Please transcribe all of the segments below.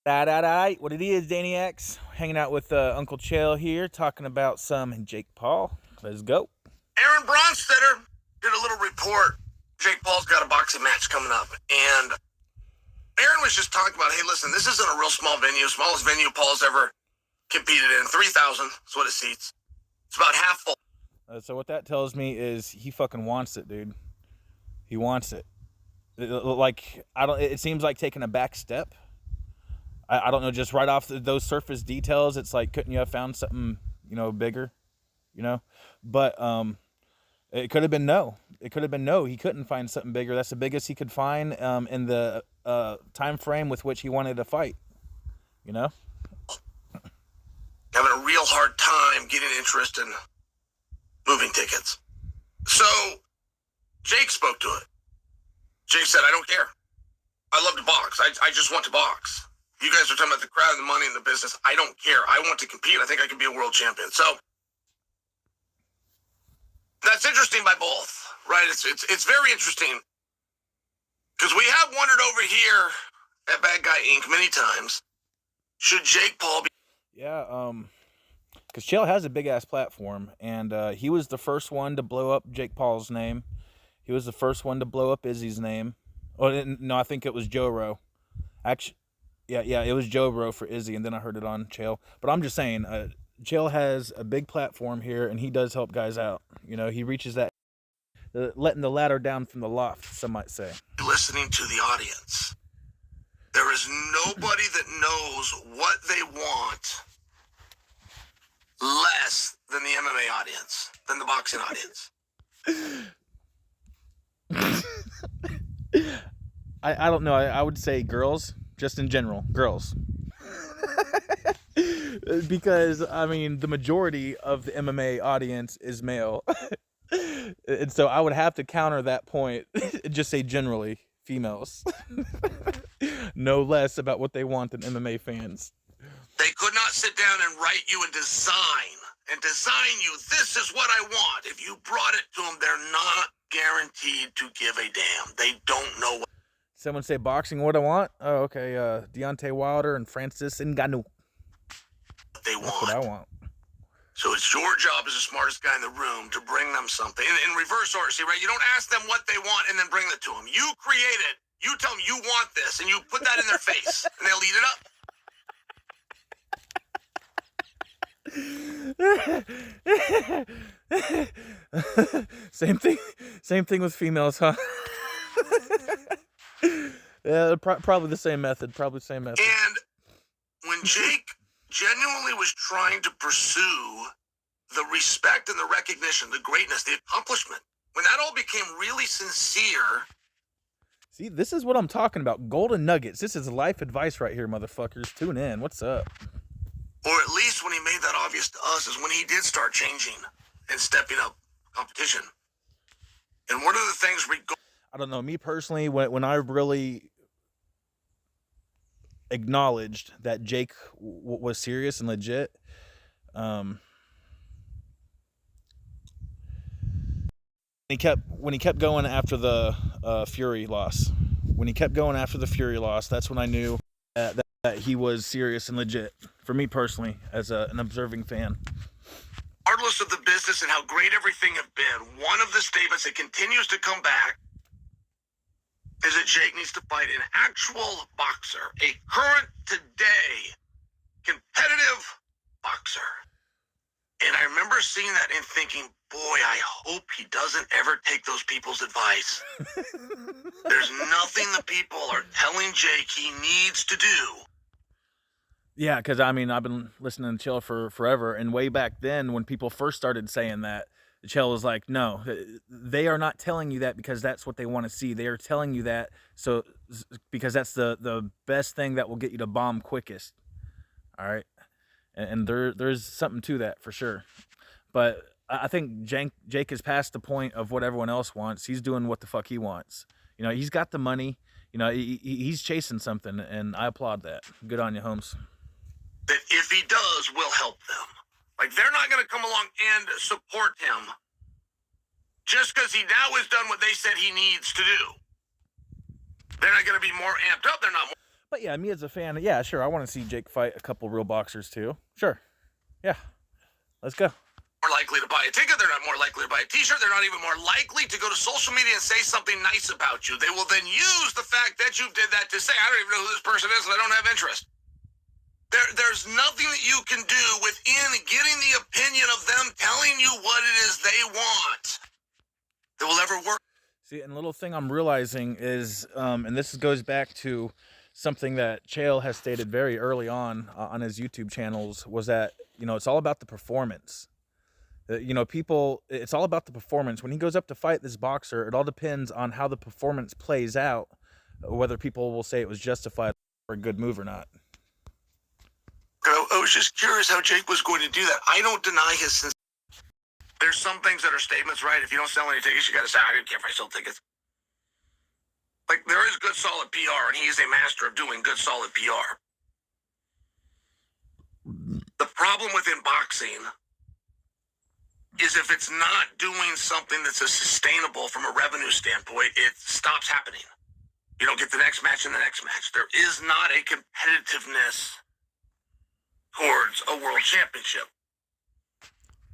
What it is, Danny X, hanging out with Uncle Chael here, talking about some Jake Paul. Let's go. Aaron Bronstetter did a little report. Jake Paul's got a boxing match coming up, and Aaron was just talking about, hey, listen, this isn't a real small venue, smallest venue Paul's ever competed in. 3,000 is what it seats. It's about half full. So what that tells me is he fucking wants it, dude. He wants it. It seems like taking a back step. I don't know, just right off those surface details, it's like, couldn't you have found something, bigger, But it could have been no. It could have been no. He couldn't find something bigger. That's the biggest he could find in the time frame with which he wanted to fight, Having a real hard time getting interest in moving tickets. So Jake spoke to it. Jake said, I don't care. I love to box. I just want to box. You guys are talking about the crowd, the money, and the business. I don't care. I want to compete. I think I can be a world champion. So that's interesting by both, right? It's very interesting because we have wondered over here at Bad Guy Inc. many times, should Jake Paul be? Yeah, because Chael has a big ass platform, and he was the first one to blow up Jake Paul's name. He was the first one to blow up Izzy's name. Oh no, I think it was Joe Rowe. Actually. Yeah, it was Joe Bro for Izzy, and then I heard it on Chael. But I'm just saying, Chael has a big platform here, and he does help guys out. He reaches that, letting the ladder down from the loft, some might say. Listening to the audience. There is nobody that knows what they want less than the MMA audience, than the boxing audience. I don't know. I would say girls. Just in general, girls. Because, the majority of the MMA audience is male. And so I would have to counter that point and just say generally, females. Know less about what they want than MMA fans. They could not sit down and write you a design you, this is what I want. If you brought it to them, they're not guaranteed to give a damn. They don't know what. Someone say boxing, what I want? Oh, okay. Deontay Wilder and Francis Ngannou. They want. That's what I want. So it's your job as the smartest guy in the room to bring them something. In reverse order, see, right? You don't ask them what they want and then bring it to them. You create it. You tell them you want this, and you put that in their face, and they'll eat it up. Same thing with females, huh? Yeah, probably the same method. And when Jake genuinely was trying to pursue the respect and the recognition, the greatness, the accomplishment, when that all became really sincere. See, this is what I'm talking about. Golden nuggets. This is life advice right here, motherfuckers. Tune in. What's up? Or at least when he made that obvious to us is when he did start changing and stepping up competition. And one of the things I don't know, me personally, when I really acknowledged that Jake was serious and legit, when he kept going after the Fury loss, that's when I knew that he was serious and legit. For me personally, as an observing fan. Regardless of the business and how great everything has been, one of the statements that continues to come back is that Jake needs to fight an actual boxer, a current today competitive boxer. And I remember seeing that and thinking, boy, I hope he doesn't ever take those people's advice. There's nothing the people are telling Jake he needs to do. Yeah, because I've been listening to Chael for forever, and way back then when people first started saying that, Chael was like, no, they are not telling you that because that's what they want to see. They are telling you that because that's the best thing that will get you to bomb quickest. All right? And there's something to that for sure. But I think Jake is past the point of what everyone else wants. He's doing what the fuck he wants. He's got the money. He's chasing something, and I applaud that. Good on you, Holmes. That if he does, we'll help them. Like, they're not going to come along and support him just because he now has done what they said he needs to do. They're not going to be more amped up. They're not more. But yeah, me as a fan, yeah, sure, I want to see Jake fight a couple real boxers too. Sure. Yeah. Let's go. More likely to buy a ticket. They're not more likely to buy a t-shirt. They're not even more likely to go to social media and say something nice about you. They will then use the fact that you did that to say, I don't even know who this person is and I don't have interest. There's nothing that you can do within getting the opinion of them telling you what it is they want that will ever work. See, and little thing I'm realizing is, and this goes back to something that Chael has stated very early on his YouTube channels, was that, you know, it's all about the performance. You know, people, it's all about the performance. When he goes up to fight this boxer, it all depends on how the performance plays out, whether people will say it was justified or a good move or not. I was just curious how Jake was going to do that. I don't deny his sincerity. There's some things that are statements, right? If you don't sell any tickets, you got to say, I don't care if I sell tickets. Like, there is good, solid PR, and he's a master of doing good, solid PR. The problem within boxing is if it's not doing something that's a sustainable from a revenue standpoint, it stops happening. You don't get the next match and the next match. There is not a competitiveness towards a world championship.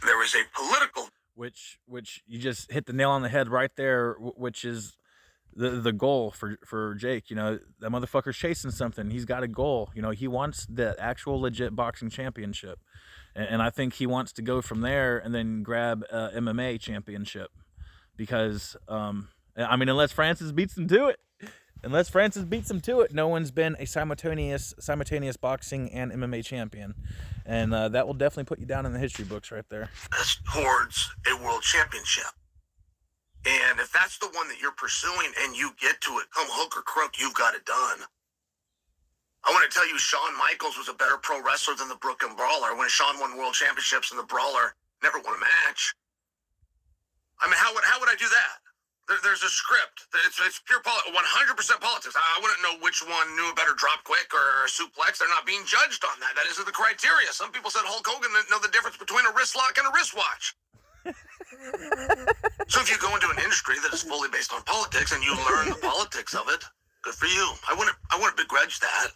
There is a political, which you just hit the nail on the head right there, which is the goal for Jake. You know, that motherfucker's chasing something. He's got a goal. You know, he wants the actual legit boxing championship, and I think he wants to go from there and then grab a MMA championship, because I mean, unless Francis beats him to it. Unless Francis beats him to it, no one's been a simultaneous boxing and MMA champion. And that will definitely put you down in the history books right there. Towards a world championship. And if that's the one that you're pursuing and you get to it, come hook or crook, you've got it done. I want to tell you, Shawn Michaels was a better pro wrestler than the Brooklyn Brawler. When Shawn won world championships and the Brawler never won a match. I mean, how would I do that? There's a script. It's pure 100% politics. I wouldn't know which one knew a better drop quick or a suplex. They're not being judged on that. That isn't the criteria. Some people said Hulk Hogan didn't know the difference between a wrist lock and a wristwatch. So if you go into an industry that is fully based on politics and you learn the politics of it, good for you. I wouldn't begrudge that.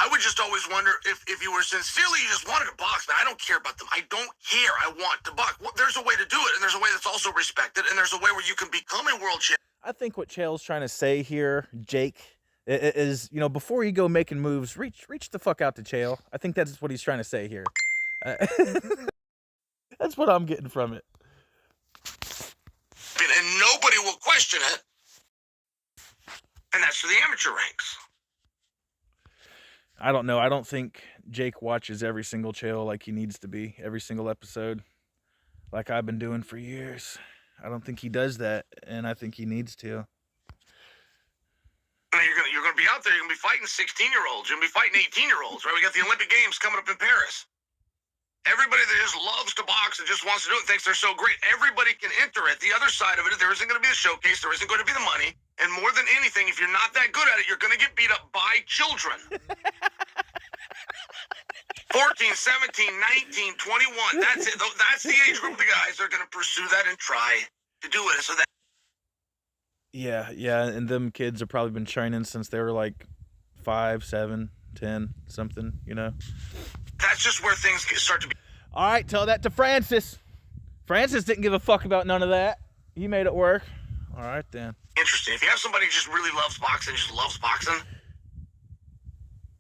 I would just always wonder if you were sincerely, you just wanted to box. Man, I don't care about them. I don't care. I want to box. Well, there's a way to do it, and there's a way that's also respected, and there's a way where you can become a world champion. I think what Chael's trying to say here, Jake, is, you know, before you go making moves, reach the fuck out to Chael. I think that's what he's trying to say here. That's what I'm getting from it. And nobody will question it. And that's for the amateur ranks. I don't know. I don't think Jake watches every single Chael like he needs to be, every single episode, like I've been doing for years. I don't think he does that, and I think he needs to. You're gonna be out there. You're gonna be fighting 16-year-olds. You're gonna be fighting 18-year-olds, right? We got the Olympic Games coming up in Paris. Everybody that just loves to box and just wants to do it thinks they're so great. Everybody can enter it. The other side of it is there isn't going to be a showcase. There isn't going to be the money. And more than anything, if you're not that good at it, you're going to get beat up by children. 14, 17, 19, 21. That's it. That's the age group of the guys that are going to pursue that and try to do it. So that. Yeah. And them kids have probably been training since they were like 5, 7, 10, something, you know. That's just where things start to be. All right, tell that to Francis. Francis didn't give a fuck about none of that. He made it work. All right, then. Interesting. If you have somebody who just really loves boxing,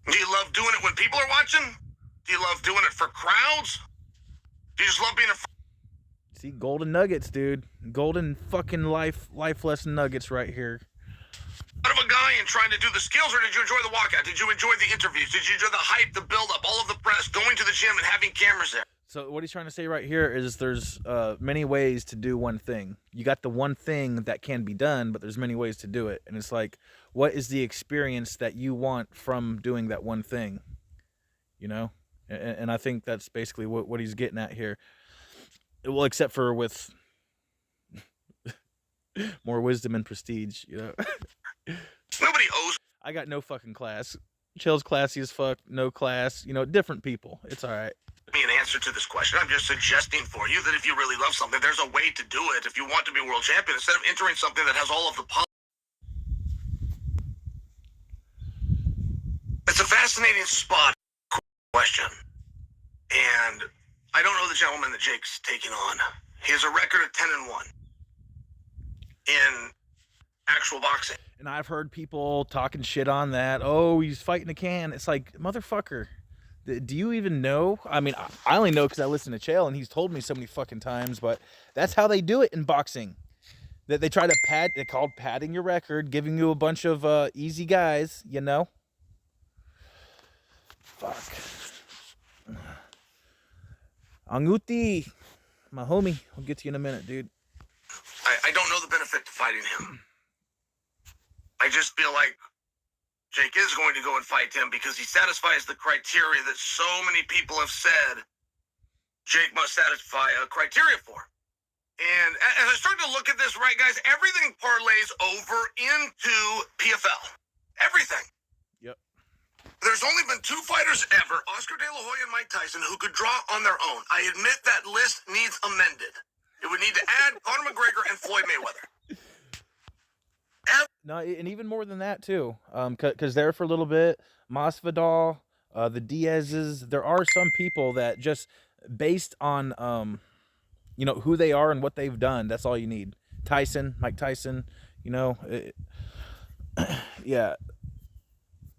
do you love doing it when people are watching? Do you love doing it for crowds? Do you just love being a... See, golden nuggets, dude. Golden fucking life lesson nuggets right here. Of a guy and trying to do the skills, or did you enjoy the walkout? Did you enjoy the interviews? Did you enjoy the hype, the build-up, all of the press, going to the gym and having cameras there? So what he's trying to say right here is there's many ways to do one thing. You got the one thing that can be done, but there's many ways to do it. And it's like, what is the experience that you want from doing that one thing? You know? And I think that's basically what he's getting at here. Well, except for with more wisdom and prestige, you know? Nobody owes I got no fucking class. Chael's classy as fuck, no class, you know, different people. It's all right. me an answer to this question. I'm just suggesting for you that if you really love something, there's a way to do it. If you want to be world champion, instead of entering something that has all of the It's a fascinating spot question. And I don't know the gentleman that Jake's taking on. He has a record of 10-1 in actual boxing. And I've heard people talking shit on that. Oh, he's fighting a can. It's like, motherfucker, do you even know? I mean, I only know because I listen to Chael and he's told me so many fucking times, but that's how they do it in boxing. That they try to pad, they called padding your record, giving you a bunch of easy guys, you know? Fuck. Anguti, my homie. I'll get to you in a minute, dude. I don't know the benefit to fighting him. I just feel like Jake is going to go and fight him because he satisfies the criteria that so many people have said Jake must satisfy a criteria for. And as I start to look at this, right, guys, everything parlays over into PFL. Everything. Yep. There's only been 2 fighters ever, Oscar De La Hoya and Mike Tyson, who could draw on their own. I admit that list needs amended. It would need to add Conor McGregor and Floyd Mayweather. No, and even more than that too. Because there for a little bit, Masvidal, the Diaz's. There are some people that just based on you know, who they are and what they've done. That's all you need. Tyson, Mike Tyson. You know, yeah.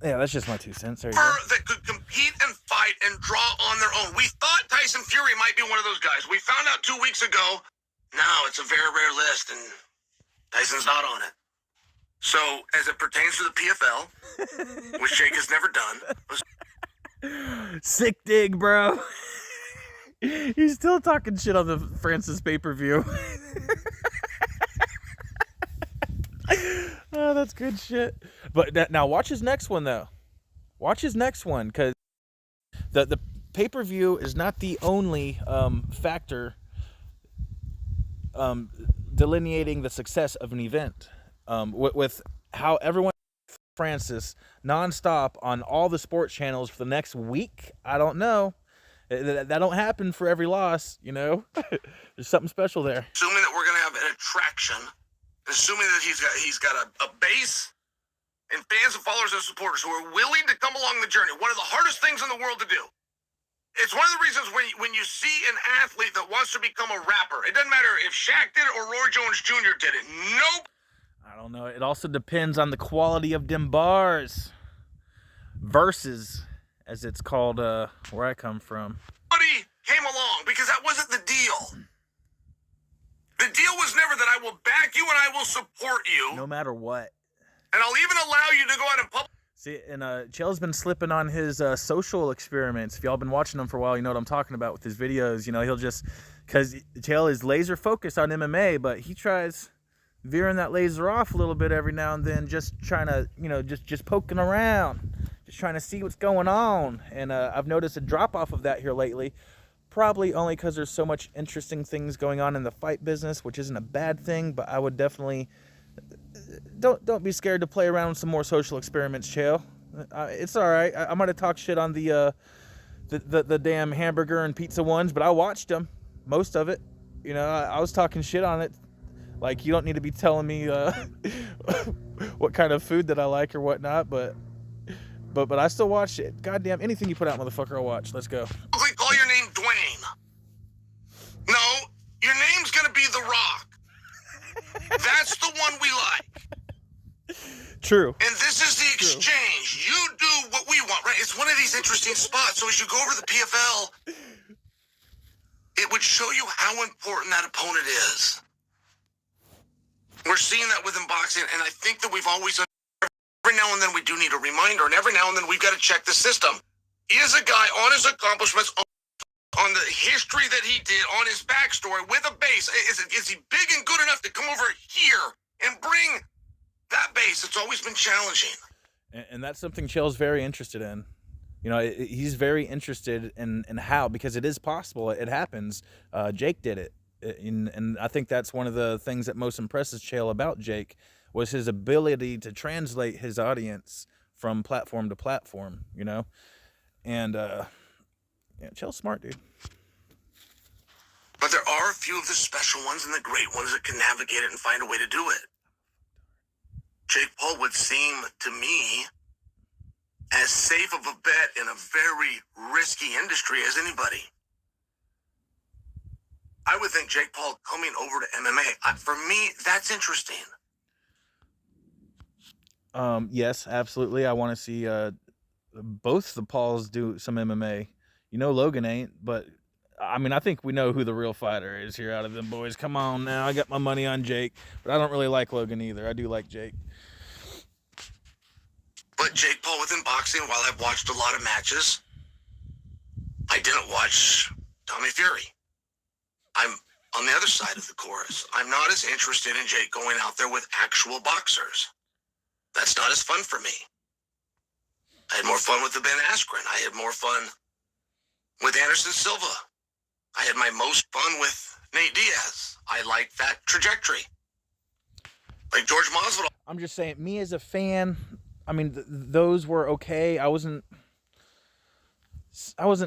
Yeah, that's just my 2 cents. There you go. That could compete and fight and draw on their own. We thought Tyson Fury might be one of those guys. We found out 2 weeks ago. No, it's a very rare list, and Tyson's not on it. So, as it pertains to the PFL, which Jake has never done. Sick dig, bro. He's still talking shit on the Francis pay-per-view. Oh, that's good shit. But now watch his next one, though. Watch his next one, because the pay-per-view is not the only factor delineating the success of an event. With how everyone Francis nonstop on all the sports channels for the next week, I don't know. That don't happen for every loss, you know. There's something special there. Assuming that we're gonna have an attraction, assuming that he's got a base and fans and followers and supporters who are willing to come along the journey. One of the hardest things in the world to do. It's one of the reasons when you see an athlete that wants to become a rapper, it doesn't matter if Shaq did it or Roy Jones Jr. did it. Nope. I don't know. It also depends on the quality of them bars. Verses, as it's called, where I come from. Nobody came along because that wasn't the deal. The deal was never that I will back you and I will support you. No matter what. And I'll even allow you to go out and public. See, and Chael's been slipping on his social experiments. If y'all been watching him for a while, you know what I'm talking about with his videos. You know, he'll just, because Chael is laser focused on MMA, but he tries veering that laser off a little bit every now and then, just trying to, you know, just poking around, just trying to see what's going on. And I've noticed a drop off of that here lately, probably only because there's so much interesting things going on in the fight business, which isn't a bad thing, but I would definitely, don't be scared to play around with some more social experiments, Chael. It's all right. I might have talked shit on the damn hamburger and pizza ones, but I watched them, most of it. You know, I was talking shit on it. Like, you don't need to be telling me what kind of food that I like or whatnot, but I still watch it. Goddamn, anything you put out, motherfucker, I'll watch. Let's go. Call your name Dwayne. No, your name's gonna be The Rock. That's the one we like. True. And this is the exchange. You do what we want, right? It's one of these interesting spots. So as you go over to the PFL, it would show you how important that opponent is. We're seeing that within boxing, and I think that we've always, every now and then we do need a reminder, and every now and then we've got to check the system. He is a guy on his accomplishments, on the history that he did, on his backstory, with a base. Is he big and good enough to come over here and bring that base? It's always been challenging. And that's something Chael's very interested in. You know, he's very interested in how, because it is possible. It happens. Jake did it. And I think that's one of the things that most impresses Chael about Jake was his ability to translate his audience from platform to platform, you know? And, yeah, Chael's smart, dude. But there are a few of the special ones and the great ones that can navigate it and find a way to do it. Jake Paul would seem to me as safe of a bet in a very risky industry as anybody. I would think Jake Paul coming over to MMA, for me, that's interesting. Yes, absolutely. I want to see both the Pauls do some MMA. You know, Logan ain't, but I mean, I think we know who the real fighter is here out of them boys. Come on now, I got my money on Jake, but I don't really like Logan either. I do like Jake. But Jake Paul within boxing, while I've watched a lot of matches, I didn't watch Tommy Fury. I'm on the other side of the chorus. I'm not as interested in Jake going out there with actual boxers. That's not as fun for me. I had more fun with the Ben Askren. I had more fun with Anderson Silva. I had my most fun with Nate Diaz. I liked that trajectory. Like George Masvidal. I'm just saying, me as a fan, I mean, those were okay. I wasn't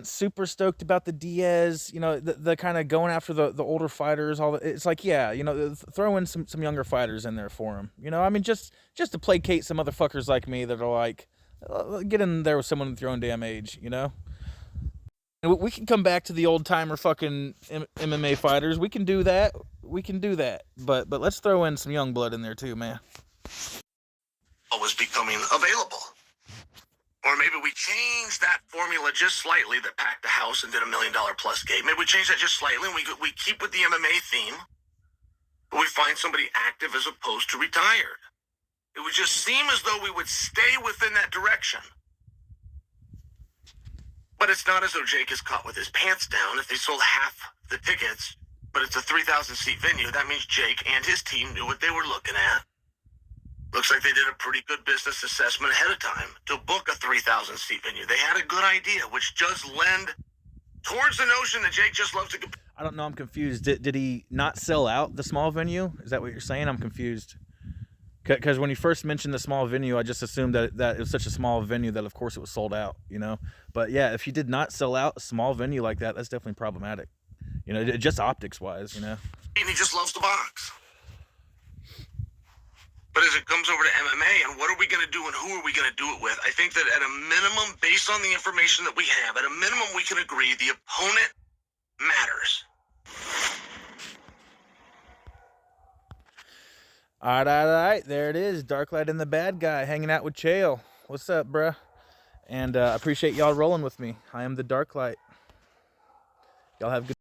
super stoked about the Diaz, you know, the kind of going after the older fighters. It's like, yeah, you know, throw in some younger fighters in there for him. You know, I mean, just to placate some motherfuckers like me that are like, get in there with someone with your own damn age, you know. And we can come back to the old timer fucking MMA fighters. We can do that. But let's throw in some young blood in there too, man. Was becoming available. Or maybe we change that formula just slightly that packed the house and did $1 million plus gate. Maybe we change that just slightly and we keep with the MMA theme, but we find somebody active as opposed to retired. It would just seem as though we would stay within that direction. But it's not as though Jake is caught with his pants down. If they sold half the tickets, but it's a 3,000 seat venue, that means Jake and his team knew what they were looking at. Looks like they did a pretty good business assessment ahead of time to book a 3,000 seat venue. They had a good idea, which does lend towards the notion that Jake just loves to compete. I don't know. I'm confused. Did he not sell out the small venue? Is that what you're saying? I'm confused. Because when you first mentioned the small venue, I just assumed that it was such a small venue that, of course, it was sold out, you know? But, yeah, if he did not sell out a small venue like that, that's definitely problematic. You know, just optics-wise, you know? And he just loves to box. But as it comes over to MMA, and what are we going to do and who are we going to do it with? I think that at a minimum, based on the information that we have, at a minimum, we can agree the opponent matters. All right. There it is. Darklight and the bad guy hanging out with Chael. What's up, bruh? And I appreciate y'all rolling with me. I am the Darklight. Y'all have good